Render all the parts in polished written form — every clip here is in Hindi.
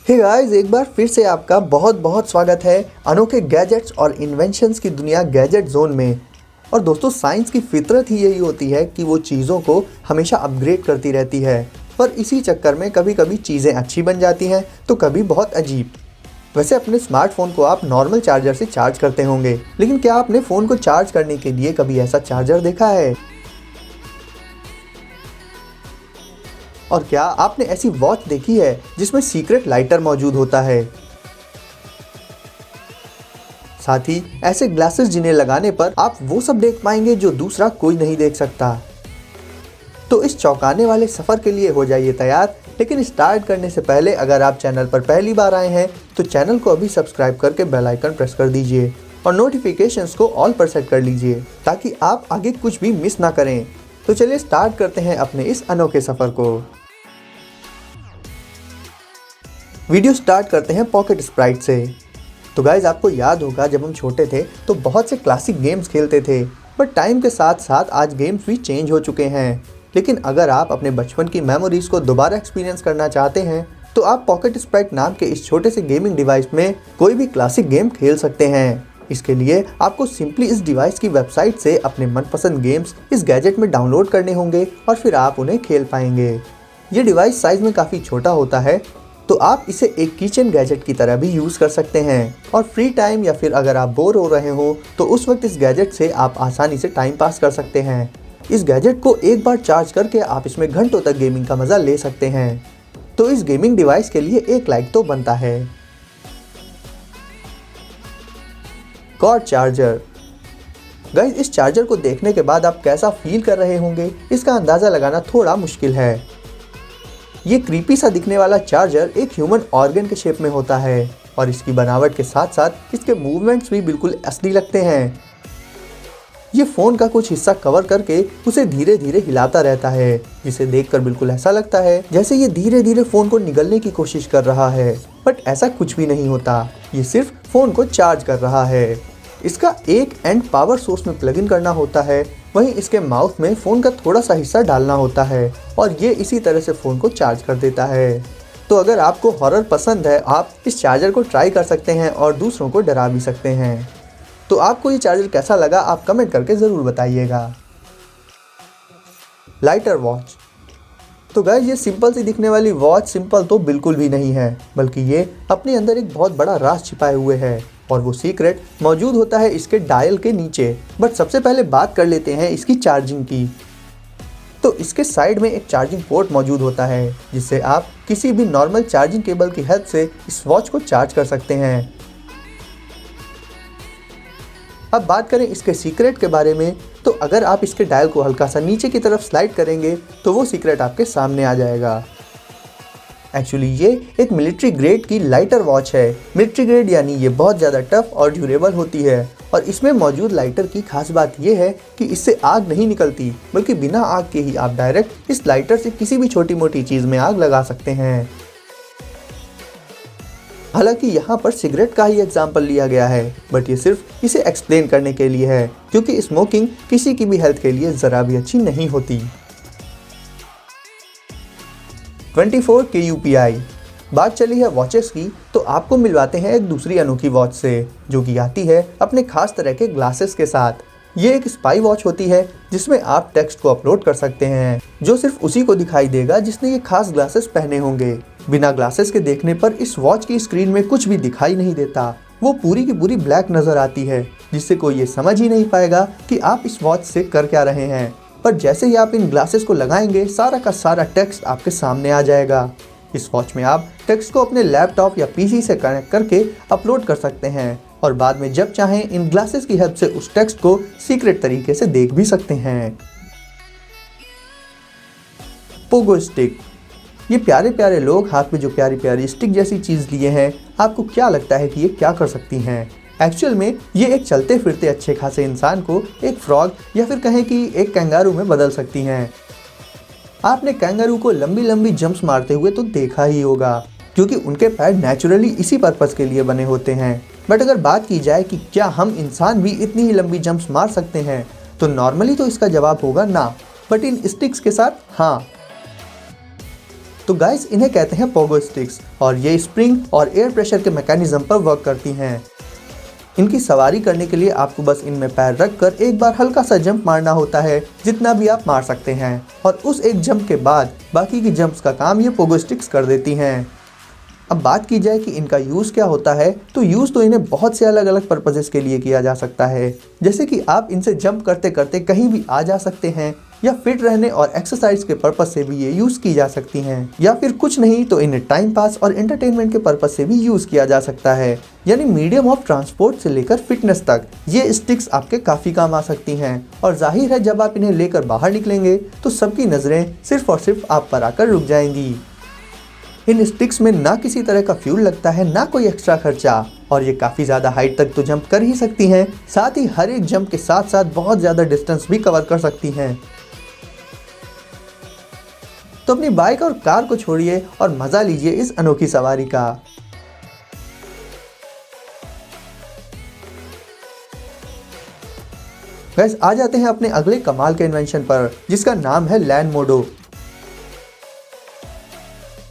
हे गाइस, एक बार फिर से आपका बहुत बहुत स्वागत है अनोखे गैजेट्स और इन्वेंशंस की दुनिया गैजेट जोन में। और दोस्तों, साइंस की फितरत ही यही होती है कि वो चीज़ों को हमेशा अपग्रेड करती रहती है। पर इसी चक्कर में कभी कभी चीज़ें अच्छी बन जाती हैं तो कभी बहुत अजीब। वैसे अपने स्मार्टफोन को आप नॉर्मल चार्जर से चार्ज करते होंगे, लेकिन क्या आपने फ़ोन को चार्ज करने के लिए कभी ऐसा चार्जर देखा है? और क्या आपने ऐसी वॉच देखी है जिसमें सीक्रेट लाइटर मौजूद होता है? साथ ही ऐसे ग्लासेस जिन्हें लगाने पर आप वो सब देख पाएंगे जो दूसरा कोई नहीं देख सकता। तो इस चौंकाने वाले सफ़र के लिए हो जाइए तैयार। लेकिन स्टार्ट करने से पहले अगर आप चैनल पर पहली बार आए हैं तो चैनल को अभी सब्सक्राइब करके बेल आइकन प्रेस कर दीजिए और नोटिफिकेशंस को ऑल पर सेट कर लीजिए ताकि आप आगे कुछ भी मिस ना करें। तो चलिए स्टार्ट करते हैं अपने इस अनोखे सफ़र को। वीडियो स्टार्ट करते हैं पॉकेट स्प्राइट से। तो गाइज, आपको याद होगा जब हम छोटे थे तो बहुत से क्लासिक गेम्स खेलते थे, बट टाइम के साथ साथ आज गेम्स भी चेंज हो चुके हैं। लेकिन अगर आप अपने बचपन की मेमोरीज को दोबारा एक्सपीरियंस करना चाहते हैं तो आप पॉकेट स्प्राइट नाम के इस छोटे से गेमिंग डिवाइस में कोई भी क्लासिक गेम खेल सकते हैं। इसके लिए आपको सिंपली इस डिवाइस की वेबसाइट से अपने मनपसंद गेम्स इस गैजेट में डाउनलोड करने होंगे और फिर आप उन्हें खेल पाएंगे। ये डिवाइस साइज में काफ़ी छोटा होता है, तो आप इसे एक किचन गैजेट की तरह भी यूज़ कर सकते हैं। और फ्री टाइम या फिर अगर आप बोर हो रहे हो तो उस वक्त इस गैजेट से आप आसानी से टाइम पास कर सकते हैं। इस गैजेट को एक बार चार्ज करके आप इसमें घंटों तक गेमिंग का मज़ा ले सकते हैं। तो इस गेमिंग डिवाइस के लिए एक लाइक तो बनता है। Cord charger. गाइस, इस चार्जर को देखने के बाद आप कैसा फील कर रहे होंगे इसका अंदाज़ा लगाना थोड़ा मुश्किल है। ये क्रीपी सा दिखने वाला चार्जर एक ह्यूमन ऑर्गन के शेप में होता है और इसकी बनावट के साथ साथ इसके मूवमेंट्स भी बिल्कुल असली लगते हैं। ये फ़ोन का कुछ हिस्सा कवर करके उसे धीरे धीरे हिलाता रहता है, जिसे देखकर बिल्कुल ऐसा लगता है जैसे ये धीरे धीरे फ़ोन को निगलने की कोशिश कर रहा है, बट ऐसा कुछ भी नहीं होता। ये सिर्फ फ़ोन को चार्ज कर रहा है। इसका एक एंड पावर सोर्स में प्लग इन करना होता है, वहीं इसके माउथ में फ़ोन का थोड़ा सा हिस्सा डालना होता है और ये इसी तरह से फ़ोन को चार्ज कर देता है। तो अगर आपको हॉरर पसंद है, आप इस चार्जर को ट्राई कर सकते हैं और दूसरों को डरा भी सकते हैं। तो आपको ये चार्जर कैसा लगा आप कमेंट करके ज़रूर बताइएगा। Lighter watch. तो गाइस, ये सिंपल सी दिखने वाली वॉच सिंपल तो बिल्कुल भी नहीं है, बल्कि ये अपने अंदर एक बहुत बड़ा राज छिपाए हुए है और वो सीक्रेट मौजूद होता है इसके डायल के नीचे। बट सबसे पहले बात कर लेते हैं इसकी चार्जिंग की। तो इसके साइड में एक चार्जिंग पोर्ट मौजूद होता है जिससे आप किसी भी नॉर्मल चार्जिंग केबल की हेल्प से इस वॉच को चार्ज कर सकते हैं। अब बात करें इसके सीक्रेट के बारे में, तो अगर आप इसके डायल को हल्का सा नीचे की तरफ स्लाइड करेंगे तो वो सीक्रेट आपके सामने आ जाएगा। एक्चुअली ये एक मिलिट्री ग्रेड की लाइटर वॉच है। मिलिट्री ग्रेड यानी ये बहुत ज़्यादा टफ और ड्यूरेबल होती है और इसमें मौजूद लाइटर की खास बात ये है कि इससे आग नहीं निकलती, बल्कि बिना आग के ही आप डायरेक्ट इस लाइटर से किसी भी छोटी मोटी चीज़ में आग लगा सकते हैं। हालांकि यहाँ पर सिगरेट का ही एग्जाम्पल लिया गया है, बट ये सिर्फ इसे एक्सप्लेन करने के लिए है क्योंकि स्मोकिंग किसी की भी हेल्थ के लिए ज़रा भी अच्छी नहीं होती। 24 KUPI। बात चली है वॉचेस की, तो आपको मिलवाते हैं एक दूसरी अनोखी वॉच से जो कि आती है अपने खास तरह के ग्लासेस के साथ। ये एक स्पाई वॉच होती है जिसमें आप टेक्स्ट को अपलोड कर सकते हैं जो सिर्फ उसी को दिखाई देगा जिसने ये खास ग्लासेस पहने होंगे। बिना ग्लासेस के देखने पर इस वॉच की स्क्रीन में कुछ भी दिखाई नहीं देता, वो पूरी की पूरी ब्लैक नजर आती है जिससे कोई ये समझ ही नहीं पाएगा कि आप इस वॉच से कर क्या रहे हैं। पर जैसे ही आप इन ग्लासेस को लगाएंगे सारा का सारा टेक्स्ट आपके सामने आ जाएगा। इस वॉच में आप टेक्स्ट को अपने लैपटॉप या पीसी से कनेक्ट करके अपलोड कर सकते हैं और बाद में जब चाहें इन ग्लासेस की हेल्प से उस टेक्स्ट को सीक्रेट तरीके से देख भी सकते हैं। Pogo stick. ये प्यारे प्यारे लोग हाथ में जो प्यारी प्यारी स्टिक जैसी चीज़ लिए हैं, आपको क्या लगता है कि ये क्या कर सकती हैं? एक्चुअल में ये एक चलते फिरते अच्छे खासे इंसान को एक फ्रॉग या फिर कहें कि एक कैंगारू में बदल सकती हैं। आपने कैंगारू को लंबी लंबी जंप्स मारते हुए तो देखा ही होगा क्योंकि उनके पैर नेचुरली इसी पर्पस के लिए बने होते हैं। बट अगर बात की जाए कि क्या हम इंसान भी इतनी ही लंबी जंप्स मार सकते हैं, तो नॉर्मली तो इसका जवाब होगा ना, बट इन स्टिक्स के साथ हाँ। तो गाइस इन्हें कहते हैं पोगो स्टिक्स और ये स्प्रिंग और एयर प्रेशर के मैकेनिज्म पर वर्क करती हैं। इनकी सवारी करने के लिए आपको बस इनमें पैर रखकर एक बार हल्का सा जंप मारना होता है, जितना भी आप मार सकते हैं, और उस एक जंप के बाद बाकी की जंप्स का काम ये पोगो स्टिक्स कर देती हैं। अब बात की जाए कि इनका यूज़ क्या होता है, तो यूज़ तो इन्हें बहुत से अलग अलग पर्पजेस के लिए किया जा सकता है। जैसे कि आप इनसे जंप करते करते कहीं भी आ जा सकते हैं, या फिट रहने और एक्सरसाइज के पर्पज से भी ये यूज़ की जा सकती हैं, या फिर कुछ नहीं तो इन्हें टाइम पास और एंटरटेनमेंट के पर्पज से भी यूज़ किया जा सकता है। यानी मीडियम ऑफ ट्रांसपोर्ट से लेकर फिटनेस तक ये स्टिक्स आपके काफ़ी काम आ सकती हैं। और जाहिर है जब आप इन्हें लेकर बाहर निकलेंगे तो सबकी नज़रें सिर्फ और सिर्फ आप पर आकर रुक जाएंगी। इन स्टिक्स में ना किसी तरह का फ्यूल लगता है, ना कोई एक्स्ट्रा खर्चा, और ये काफ़ी ज़्यादा हाइट तक तो जंप कर ही सकती हैं। साथ ही हर एक जंप के साथ साथ बहुत ज़्यादा डिस्टेंस भी कवर कर सकती हैं। तो अपनी बाइक और कार को छोड़िए और मज़ा लीजिए इस अनोखी सवारी का। गाइस आ जाते हैं अपने अगले कमाल के इन्वेंशन पर, जिसका नाम है लैंड मोडो।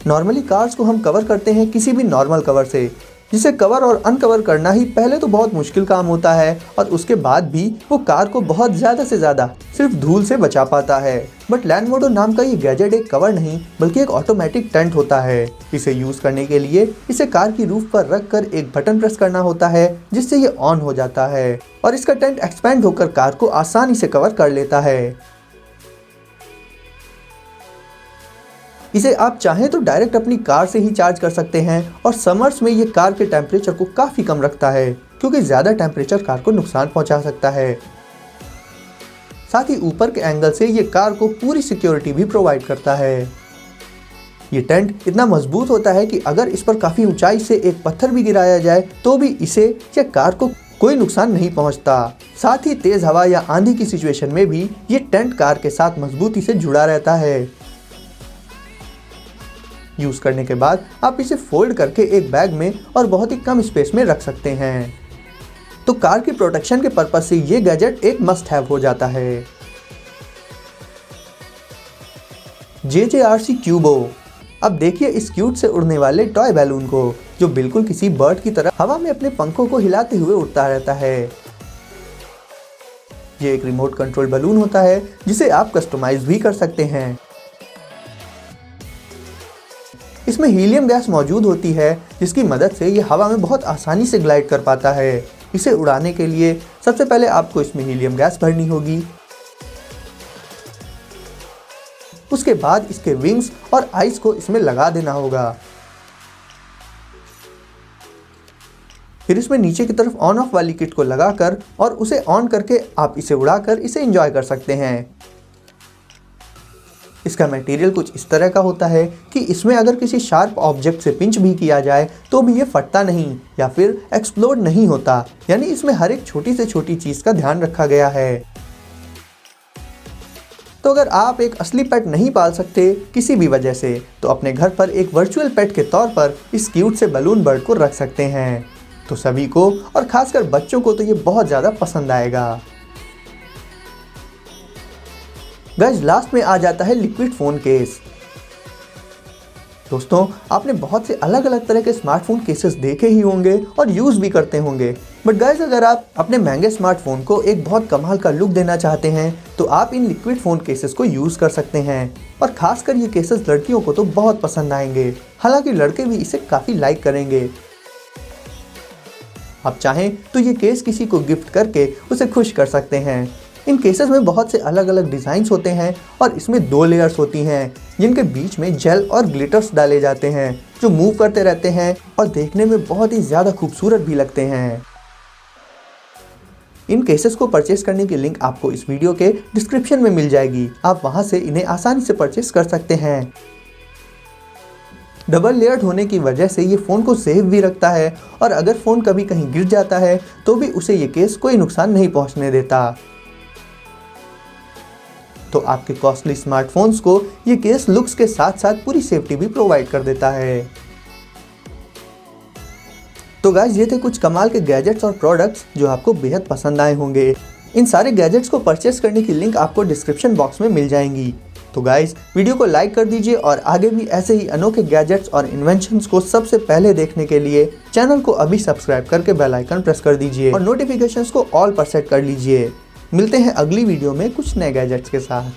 नॉर्मली कार्स को हम कवर करते हैं किसी भी नॉर्मल कवर से, जिसे कवर और अनकवर करना ही पहले तो बहुत मुश्किल काम होता है, और उसके बाद भी वो कार को बहुत ज़्यादा से ज़्यादा सिर्फ धूल से बचा पाता है। बट लैंड मोडो नाम का ये गैजेट एक कवर नहीं बल्कि एक ऑटोमेटिक टेंट होता है। इसे यूज़ करने के लिए इसे कार की रूफ पर रख कर एक बटन प्रेस करना होता है, जिससे ये ऑन हो जाता है, और इसका टेंट एक्सपैंड होकर कार को आसानी से कवर कर लेता है। इसे आप चाहें तो डायरेक्ट अपनी कार से ही चार्ज कर सकते हैं, और समर्स में ये कार के टेम्परेचर को काफ़ी कम रखता है, क्योंकि ज़्यादा टेम्परेचर कार को नुकसान पहुंचा सकता है। साथ ही ऊपर के एंगल से ये कार को पूरी सिक्योरिटी भी प्रोवाइड करता है। ये टेंट इतना मजबूत होता है कि अगर इस पर काफ़ी ऊंचाई से एक पत्थर भी गिराया जाए तो भी इसे या कार को कोई नुकसान नहीं पहुंचता। साथ ही तेज़ हवा या आंधी की सिचुएशन में भी ये टेंट कार के साथ मजबूती से जुड़ा रहता है। यूज़ करने के बाद आप इसे फोल्ड करके एक बैग में और बहुत ही कम स्पेस में रख सकते हैं। तो कार की प्रोटेक्शन के पर्पज से ये गैजेट एक मस्ट हैव हो जाता है। JJRC क्यूबो। अब देखिए इस क्यूट से उड़ने वाले टॉय बैलून को, जो बिल्कुल किसी बर्ड की तरह हवा में अपने पंखों को हिलाते हुए उड़ता रहता है। ये एक रिमोट कंट्रोल बैलून होता है, जिसे आप कस्टमाइज भी कर सकते हैं। इसमें हीलियम गैस मौजूद होती है, जिसकी मदद से ये हवा में बहुत आसानी से ग्लाइड कर पाता है। इसे उड़ाने के लिए सबसे पहले आपको इसमें हीलियम गैस भरनी होगी। उसके बाद इसके विंग्स और आइस को इसमें लगा देना होगा। फिर इसमें नीचे की तरफ ऑन ऑफ वाली किट को लगाकर और उसे ऑन करके आप इसे उड़ाकर इसे एंजॉय कर सकते हैं। इसका मटेरियल कुछ इस तरह का होता है कि इसमें अगर किसी शार्प ऑब्जेक्ट से पिंच भी किया जाए तो भी ये फटता नहीं या फिर एक्सप्लोड नहीं होता। यानी इसमें हर एक छोटी से छोटी चीज़ का ध्यान रखा गया है। तो अगर आप एक असली पेट नहीं पाल सकते किसी भी वजह से, तो अपने घर पर एक वर्चुअल पेट के तौर पर इस क्यूट से बलून बर्ड को रख सकते हैं। तो सभी को और खासकर बच्चों को तो ये बहुत ज़्यादा पसंद आएगा। गाइस लास्ट में आ जाता है लिक्विड फ़ोन केस। दोस्तों आपने बहुत से अलग अलग तरह के स्मार्टफोन केसेस देखे ही होंगे और यूज़ भी करते होंगे। बट गाइस अगर आप अपने महंगे स्मार्टफोन को एक बहुत कमाल का लुक देना चाहते हैं तो आप इन लिक्विड फ़ोन केसेस को यूज़ कर सकते हैं। और ख़ासकर ये केसेस लड़कियों को तो बहुत पसंद आएंगे, हालांकि लड़के भी इसे काफ़ी लाइक करेंगे। आप चाहें तो ये केस किसी को गिफ्ट करके उसे खुश कर सकते हैं। इन केसेस में बहुत से अलग अलग डिज़ाइंस होते हैं और इसमें 2 लेयर्स होती हैं, जिनके बीच में जेल और ग्लिटर्स डाले जाते हैं जो मूव करते रहते हैं और देखने में बहुत ही ज़्यादा खूबसूरत भी लगते हैं। इन केसेस को परचेस करने की लिंक आपको इस वीडियो के डिस्क्रिप्शन में मिल जाएगी। आप वहां से इन्हें आसानी से परचेस कर सकते हैं। डबल लेयर्ड होने की वजह से ये फ़ोन को सेफ भी रखता है और अगर फ़ोन कभी कहीं गिर जाता है तो भी उसे ये केस कोई नुकसान नहीं पहुंचने देता। तो आपके कॉस्टली स्मार्टफोन्स को ये केस लुक्स के साथ साथ पूरी सेफ्टी भी प्रोवाइड कर देता है। तो गाइस ये थे कुछ कमाल के गैजेट्स और प्रोडक्ट्स जो आपको बेहद पसंद आए होंगे। इन सारे गैजेट्स को परचेस करने की लिंक आपको डिस्क्रिप्शन बॉक्स में मिल जाएंगी। तो गाइस वीडियो को लाइक कर दीजिए और आगे भी ऐसे ही अनोखे गैजेट्स और इन्वेंशंस को सबसे पहले देखने के लिए चैनल को अभी सब्सक्राइब करके बेल आइकन प्रेस कर दीजिए और नोटिफिकेशंस को ऑल पर सेट कर लीजिए। मिलते हैं अगली वीडियो में कुछ नए गैजेट्स के साथ।